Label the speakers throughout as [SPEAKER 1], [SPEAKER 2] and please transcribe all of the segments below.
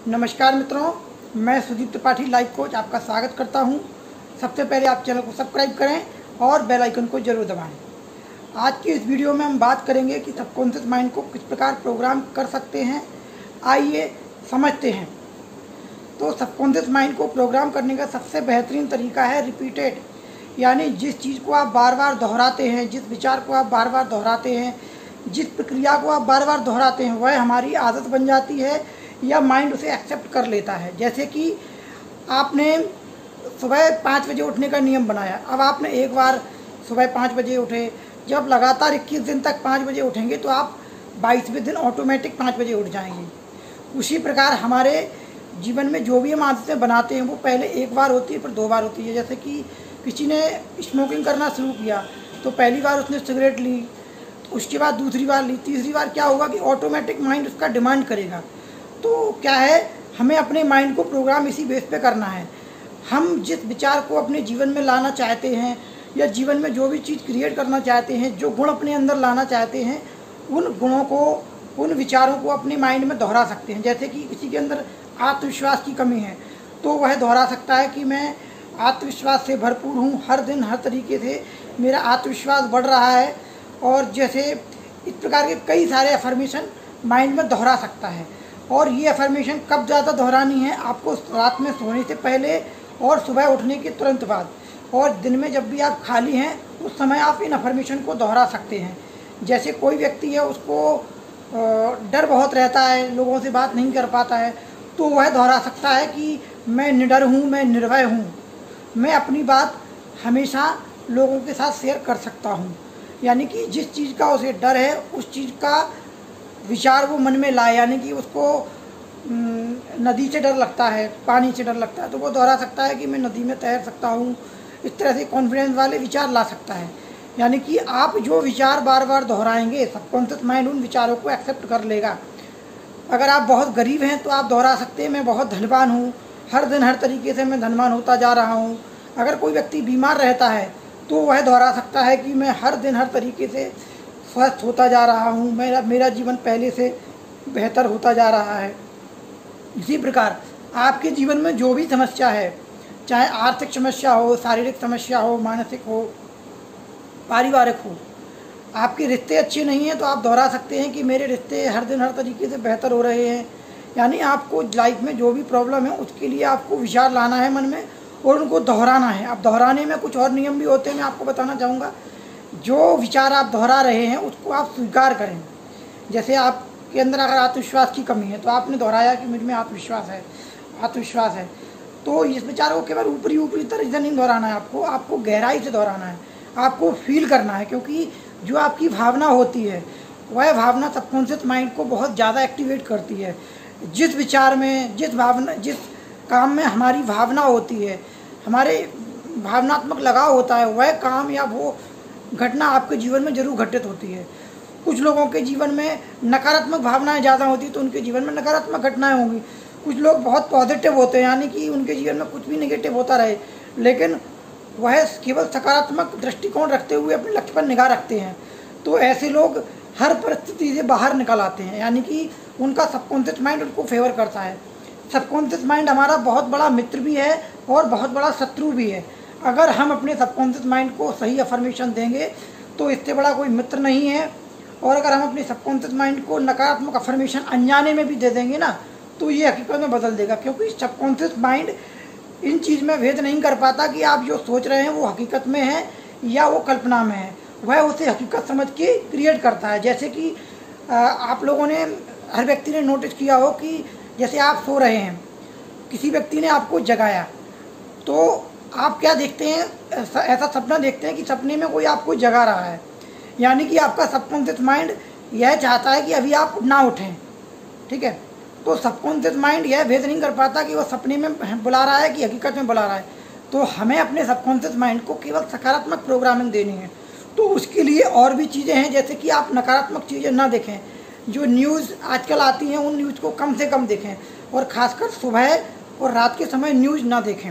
[SPEAKER 1] नमस्कार मित्रों, मैं सुदीप त्रिपाठी लाइफ कोच आपका स्वागत करता हूं। सबसे पहले आप चैनल को सब्सक्राइब करें और बेल आइकन को जरूर दबाएं। आज की इस वीडियो में हम बात करेंगे कि सबकॉन्शियस माइंड को किस प्रकार प्रोग्राम कर सकते हैं। आइए समझते हैं। तो सबकॉन्शियस माइंड को प्रोग्राम करने का सबसे बेहतरीन तरीका है रिपीटेड, यानी जिस चीज़ को आप बार बार दोहराते हैं, जिस विचार को आप बार बार दोहराते हैं, जिस प्रक्रिया को आप बार बार दोहराते हैं, वह हमारी आदत बन जाती है या माइंड उसे एक्सेप्ट कर लेता है। जैसे कि आपने सुबह 5 बजे उठने का नियम बनाया, अब आपने एक बार सुबह 5 बजे उठे, जब लगातार 21 दिन तक 5 बजे उठेंगे तो आप 22वें दिन ऑटोमेटिक 5 बजे उठ जाएंगे। उसी प्रकार हमारे जीवन में जो भी हम आदतें बनाते हैं वो पहले एक बार होती है, फिर 2 बार होती है। जैसे कि किसी ने स्मोकिंग करना शुरू किया तो पहली बार उसने सिगरेट ली, उसके बाद दूसरी बार ली, तीसरी बार क्या होगा कि ऑटोमेटिक माइंड उसका डिमांड करेगा। तो क्या है, हमें अपने माइंड को प्रोग्राम इसी बेस पे करना है। हम जिस विचार को अपने जीवन में लाना चाहते हैं या जीवन में जो भी चीज़ क्रिएट करना चाहते हैं, जो गुण अपने अंदर लाना चाहते हैं, उन गुणों को, उन विचारों को अपने माइंड में दोहरा सकते हैं। जैसे कि किसी के अंदर आत्मविश्वास की कमी है तो वह दोहरा सकता है कि मैं आत्मविश्वास से भरपूर हूँ, हर दिन हर तरीके से मेरा आत्मविश्वास बढ़ रहा है। और जैसे इस प्रकार के कई सारे अफर्मेशन माइंड में दोहरा सकता है। और ये अफर्मेशन कब ज़्यादा दोहरानी है, आपको रात में सोने से पहले और सुबह उठने के तुरंत बाद, और दिन में जब भी आप खाली हैं उस समय आप इन अफर्मेशन को दोहरा सकते हैं। जैसे कोई व्यक्ति है, उसको डर बहुत रहता है, लोगों से बात नहीं कर पाता है, तो वह दोहरा सकता है कि मैं निडर हूँ, मैं निर्भय हूँ, मैं अपनी बात हमेशा लोगों के साथ शेयर कर सकता हूँ। यानी कि जिस चीज़ का उसे डर है उस चीज़ का विचार वो मन में लाए। यानी कि उसको नदी से डर लगता है, पानी से डर लगता है, तो वो दोहरा सकता है कि मैं नदी में तैर सकता हूँ। इस तरह से कॉन्फिडेंस वाले विचार ला सकता है। यानी कि आप जो विचार बार बार दोहराएंगे, सबकॉन्शियस माइंड उन विचारों को एक्सेप्ट कर लेगा। अगर आप बहुत गरीब हैं तो आप दोहरा सकते हैं मैं बहुत धनवान हूँ, हर दिन हर तरीके से मैं धनवान होता जा रहा हूँ। अगर कोई व्यक्ति बीमार रहता है तो वह दोहरा सकता है कि मैं हर दिन हर तरीके से स्वस्थ होता जा रहा हूँ, मेरा जीवन पहले से बेहतर होता जा रहा है। इसी प्रकार आपके जीवन में जो भी समस्या है, चाहे आर्थिक समस्या हो, शारीरिक समस्या हो, मानसिक हो, पारिवारिक हो, आपके रिश्ते अच्छे नहीं हैं तो आप दोहरा सकते हैं कि मेरे रिश्ते हर दिन हर तरीके से बेहतर हो रहे हैं। यानी आपको लाइफ में जो भी प्रॉब्लम है उसके लिए आपको विचार लाना है मन में और उनको दोहराना है। अब दोहराने में कुछ और नियम भी होते हैं, मैं आपको बताना चाहूँगा। जो विचार आप दोहरा रहे हैं उसको आप स्वीकार करें। जैसे आपके अंदर अगर आत्मविश्वास की कमी है तो आपने दोहराया कि मुझ में आत्मविश्वास है, तो इस विचार को केवल ऊपरी तरह से नहीं दोहराना है, आपको गहराई से दोहराना है, आपको फील करना है। क्योंकि जो आपकी भावना होती है वह भावना सबकॉन्शियस माइंड को बहुत ज़्यादा एक्टिवेट करती है। जिस विचार में, जिस काम में हमारी भावना होती है, हमारे भावनात्मक लगाव होता है, वह काम या वो घटना आपके जीवन में जरूर घटित होती है। कुछ लोगों के जीवन में नकारात्मक भावनाएं ज़्यादा होती है तो उनके जीवन में नकारात्मक घटनाएं होंगी। कुछ लोग बहुत पॉजिटिव होते हैं, यानी कि उनके जीवन में कुछ भी नेगेटिव होता रहे लेकिन वह केवल सकारात्मक दृष्टिकोण रखते हुए अपने लक्ष्य पर निगाह रखते हैं। तो ऐसे लोग हर परिस्थिति से बाहर निकल आते हैं, यानी कि उनका सबकॉन्शियस माइंड उनको फेवर करता है। सबकॉन्शियस माइंड हमारा बहुत बड़ा मित्र भी है और बहुत बड़ा शत्रु भी है। अगर हम अपने सबकॉन्शियस माइंड को सही अफर्मेशन देंगे तो इससे बड़ा कोई मित्र नहीं है। और अगर हम अपने सबकॉन्शियस माइंड को नकारात्मक अफर्मेशन अनजाने में भी दे देंगे ना, तो ये हकीकत में बदल देगा। क्योंकि सबकॉन्शियस माइंड इन चीज़ में भेद नहीं कर पाता कि आप जो सोच रहे हैं वो हकीकत में है या वो कल्पना में है। वह उसे हकीकत समझ के क्रिएट करता है। जैसे कि आप लोगों ने, हर व्यक्ति ने नोटिस किया हो कि जैसे आप सो रहे हैं, किसी व्यक्ति ने आपको जगाया, तो आप क्या देखते हैं, ऐसा सपना देखते हैं कि सपने में कोई आपको जगा रहा है। यानी कि आपका सबकॉन्शियस माइंड यह चाहता है कि अभी आप ना उठें, ठीक है। तो सबकॉन्शियस माइंड यह भेद नहीं कर पाता कि वो सपने में बुला रहा है कि हकीकत में बुला रहा है। तो हमें अपने सबकॉन्शियस माइंड को केवल सकारात्मक प्रोग्रामिंग देनी है। तो उसके लिए और भी चीज़ें हैं, जैसे कि आप नकारात्मक चीज़ें ना देखें। जो न्यूज़ आजकल आती हैं उन न्यूज़ को कम से कम देखें, और ख़ासकर सुबह और रात के समय न्यूज़ ना देखें।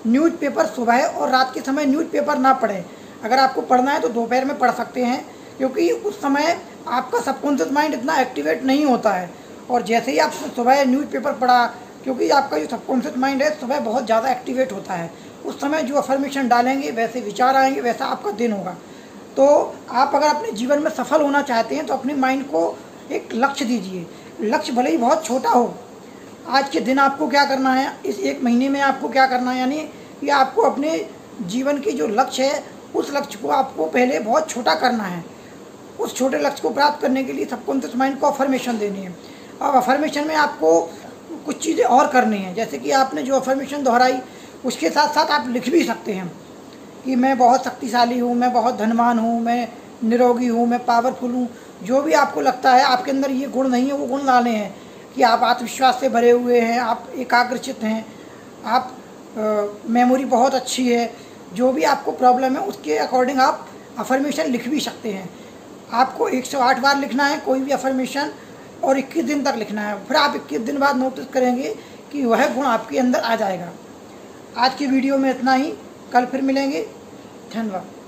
[SPEAKER 1] न्यूज़पेपर सुबह और रात के समय न्यूज़पेपर ना पढ़ें। अगर आपको पढ़ना है तो दोपहर में पढ़ सकते हैं, क्योंकि उस समय आपका सबकॉन्शियस माइंड इतना एक्टिवेट नहीं होता है। और जैसे ही आप सुबह न्यूज़पेपर पढ़ा, क्योंकि आपका जो सबकॉन्शियस माइंड है सुबह बहुत ज़्यादा एक्टिवेट होता है। उस समय जो अफर्मेशन डालेंगे वैसे विचार आएंगे, वैसा आपका दिन होगा। तो आप अगर अपने जीवन में सफल होना चाहते हैं तो अपने माइंड को एक लक्ष्य दीजिए। लक्ष्य भले ही बहुत छोटा हो, आज के दिन आपको क्या करना है, इस एक महीने में आपको क्या करना है, यानी कि आपको अपने जीवन की जो लक्ष्य है उस लक्ष्य को आपको पहले बहुत छोटा करना है। उस छोटे लक्ष्य को प्राप्त करने के लिए सबकॉन्शियस माइंड को अफर्मेशन देनी है। अब अफर्मेशन में आपको कुछ चीज़ें और करनी है, जैसे कि आपने जो अफर्मेशन दोहराई उसके साथ साथ आप लिख भी सकते हैं कि मैं बहुत शक्तिशाली हूँ, मैं बहुत धनवान हूँ, मैं निरोगी हूँ, मैं पावरफुल हूँ। जो भी आपको लगता है आपके अंदर ये गुण नहीं है, वो गुण लाने हैं कि आप आत्मविश्वास से भरे हुए हैं, आप एकाग्रचित हैं, आप मेमोरी बहुत अच्छी है। जो भी आपको प्रॉब्लम है उसके अकॉर्डिंग आप अफर्मेशन लिख भी सकते हैं। आपको 108 बार लिखना है कोई भी अफर्मेशन, और 21 दिन तक लिखना है। फिर आप 21 दिन बाद नोटिस करेंगे कि वह गुण आपके अंदर आ जाएगा। आज की वीडियो में इतना ही, कल फिर मिलेंगे। धन्यवाद।